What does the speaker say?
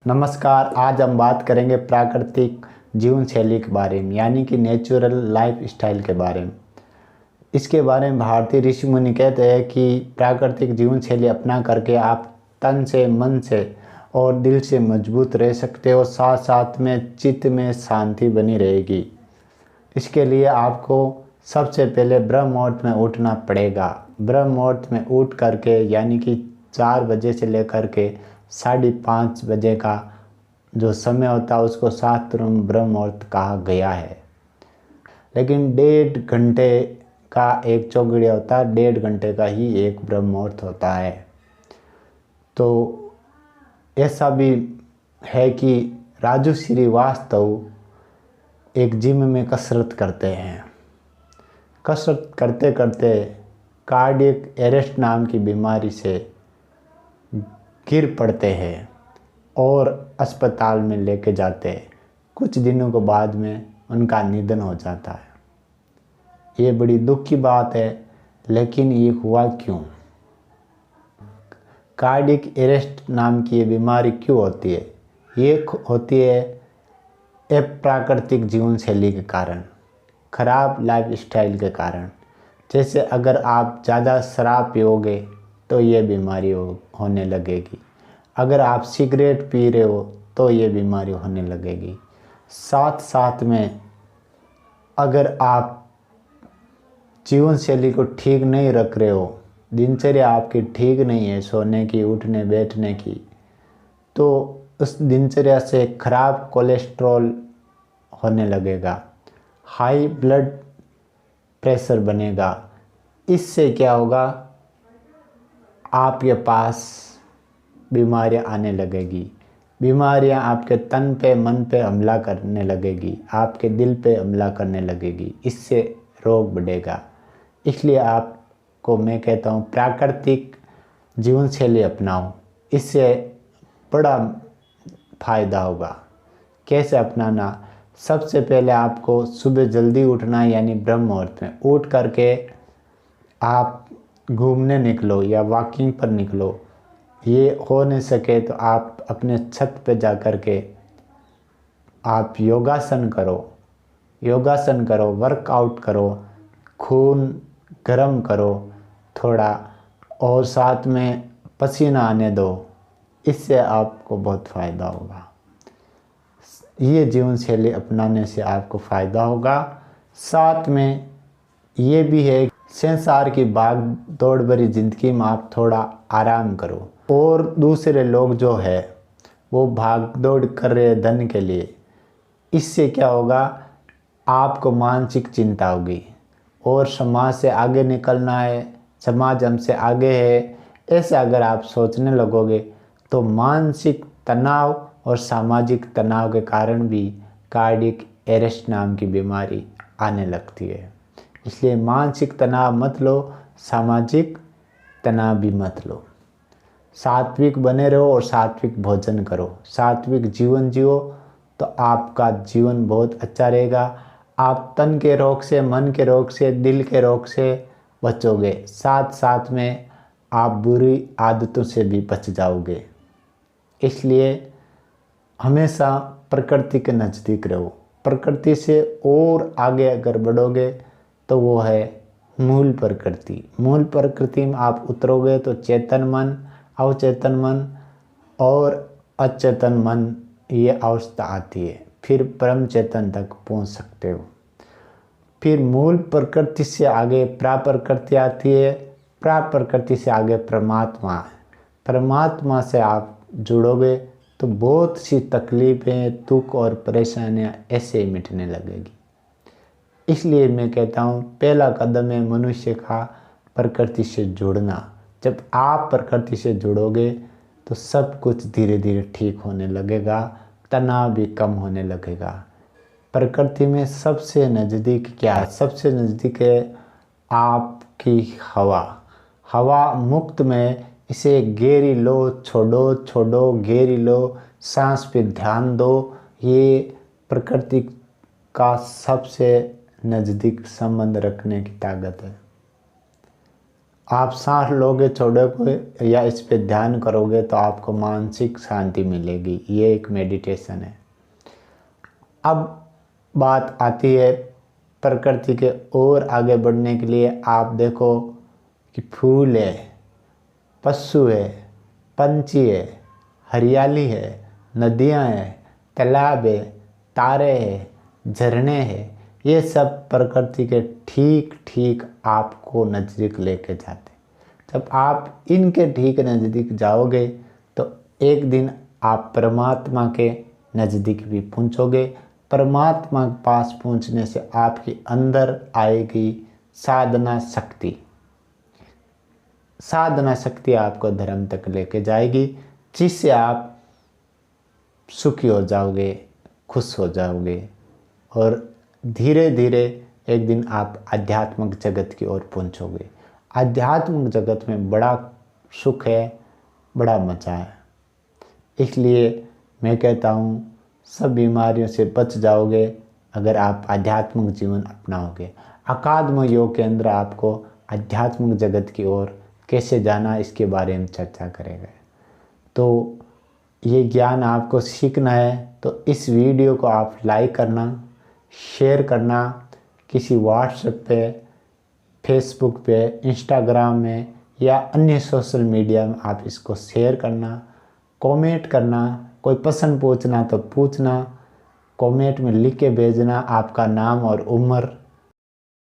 नमस्कार। आज हम बात करेंगे प्राकृतिक जीवन शैली के बारे में, यानी कि नेचुरल लाइफ स्टाइल के बारे में। इसके बारे में भारतीय ऋषि मुनि कहते हैं कि प्राकृतिक जीवन शैली अपना करके आप तन से, मन से और दिल से मजबूत रह सकते हो, साथ साथ में चित्त में शांति बनी रहेगी। इसके लिए आपको सबसे पहले ब्रह्म मुहूर्त में उठना पड़ेगा। ब्रह्म मुहूर्त में उठ करके, यानी कि 4 बजे से लेकर के 5:30 बजे का जो समय होता है उसको शास्त्रों ब्रह्म मुहूर्त कहा गया है। लेकिन 1.5 घंटे का एक चौघड़िया होता है, 1.5 घंटे का ही एक ब्रह्म मुहूर्त होता है। तो ऐसा भी है कि राजू श्रीवास्तव एक जिम में कसरत करते हैं। कसरत करते करते कार्डियक अरेस्ट नाम की बीमारी से गिर पड़ते हैं और अस्पताल में लेके जाते हैं। कुछ दिनों के बाद में उनका निधन हो जाता है। ये बड़ी दुख की बात है, लेकिन ये हुआ क्यों? कार्डियक अरेस्ट नाम की ये बीमारी क्यों होती है? ये होती है अप्राकृतिक जीवन शैली के कारण, खराब लाइफ स्टाइल के कारण। जैसे अगर आप ज़्यादा शराब पियोगे तो ये बीमारी होने लगेगी। अगर आप सिगरेट पी रहे हो तो ये बीमारी होने लगेगी। साथ साथ में अगर आप जीवन शैली को ठीक नहीं रख रहे हो, दिनचर्या आपकी ठीक नहीं है सोने की, उठने बैठने की, तो उस दिनचर्या से खराब कोलेस्ट्रॉल होने लगेगा, हाई ब्लड प्रेशर बनेगा। इससे क्या होगा, आपके पास बीमारियां आने लगेगी। बीमारियां आपके तन पे, मन पे हमला करने लगेगी, आपके दिल पे हमला करने लगेगी। इससे रोग बढ़ेगा। इसलिए आपको मैं कहता हूँ प्राकृतिक जीवन शैली अपनाओ, इससे बड़ा फायदा होगा। कैसे अपनाना? सबसे पहले आपको सुबह जल्दी उठना है, यानी ब्रह्म मुहूर्त में उठ करके आप घूमने निकलो या वॉकिंग पर निकलो। ये हो नहीं सके तो आप अपने छत पे जा कर के आप योगासन करो, वर्कआउट करो, खून गर्म करो थोड़ा, और साथ में पसीना आने दो। इससे आपको बहुत फ़ायदा होगा। ये जीवन शैली अपनाने से आपको फ़ायदा होगा। साथ में ये भी है, संसार की भाग दौड़ भरी ज़िंदगी में आप थोड़ा आराम करो। और दूसरे लोग जो है वो भाग दौड़ कर रहे हैं धन के लिए। इससे क्या होगा, आपको मानसिक चिंता होगी और समाज से आगे निकलना है, समाज हमसे आगे है, ऐसे अगर आप सोचने लगोगे तो मानसिक तनाव और सामाजिक तनाव के कारण भी कार्डियक अरेस्ट नाम की बीमारी आने लगती है। इसलिए मानसिक तनाव मत लो, सामाजिक तनाव भी मत लो। सात्विक बने रहो और सात्विक भोजन करो, सात्विक जीवन जियो, तो आपका जीवन बहुत अच्छा रहेगा। आप तन के रोग से, मन के रोग से, दिल के रोग से बचोगे। साथ साथ में आप बुरी आदतों से भी बच जाओगे। इसलिए हमेशा प्रकृति के नज़दीक रहो। प्रकृति से और आगे अगर बढ़ोगे तो वो है मूल प्रकृति। मूल प्रकृति में आप उतरोगे तो चेतन मन, अवचेतन मन और अचेतन मन, ये अवस्था आती है। फिर परम चेतन तक पहुंच सकते हो। फिर मूल प्रकृति से आगे प्राप्रकृति आती है, प्राप्रकृति से आगे परमात्मा है। परमात्मा से आप जुड़ोगे तो बहुत सी तकलीफ़ें, दुख और परेशानियां ऐसे ही मिटने लगेगी। इसलिए मैं कहता हूँ पहला कदम है मनुष्य का प्रकृति से जुड़ना। जब आप प्रकृति से जुड़ोगे तो सब कुछ धीरे धीरे ठीक होने लगेगा, तनाव भी कम होने लगेगा। प्रकृति में सबसे नज़दीक क्या है? सबसे नज़दीक है आपकी हवा। हवा मुक्त में इसे गहरी लो, छोड़ो, गहरी लो, सांस पे ध्यान दो। ये प्रकृति का सबसे नज़दीक संबंध रखने की ताकत है। आप सांस लोगे छोड़ोगे या इस पे ध्यान करोगे तो आपको मानसिक शांति मिलेगी। ये एक मेडिटेशन है। अब बात आती है प्रकृति के और आगे बढ़ने के लिए। आप देखो कि फूल है, पशु है, पंछी है, हरियाली है, नदियाँ हैं, तालाब है, तारे हैं, झरने हैं, ये सब प्रकृति के ठीक ठीक आपको नज़दीक लेके जाते। जब आप इनके ठीक नज़दीक जाओगे तो एक दिन आप परमात्मा के नज़दीक भी पहुँचोगे। परमात्मा के पास पहुँचने से आपके अंदर आएगी साधना शक्ति। साधना शक्ति आपको धर्म तक लेके जाएगी, जिससे आप सुखी हो जाओगे, खुश हो जाओगे और धीरे धीरे एक दिन आप आध्यात्मिक जगत की ओर पहुंचोगे। आध्यात्मिक जगत में बड़ा सुख है, बड़ा मज़ा है। इसलिए मैं कहता हूँ सब बीमारियों से बच जाओगे अगर आप आध्यात्मिक जीवन अपनाओगे। अकादम योग केंद्र आपको आध्यात्मिक जगत की ओर कैसे जाना इसके बारे में चर्चा करेगा। तो ये ज्ञान आपको सीखना है तो इस वीडियो को आप लाइक करना, शेयर करना, किसी व्हाट्सएप पे, फेसबुक पे, इंस्टाग्राम में या अन्य सोशल मीडिया में आप इसको शेयर करना, कमेंट करना, कोई प्रश्न पूछना तो पूछना, कमेंट में लिख के भेजना आपका नाम और उम्र,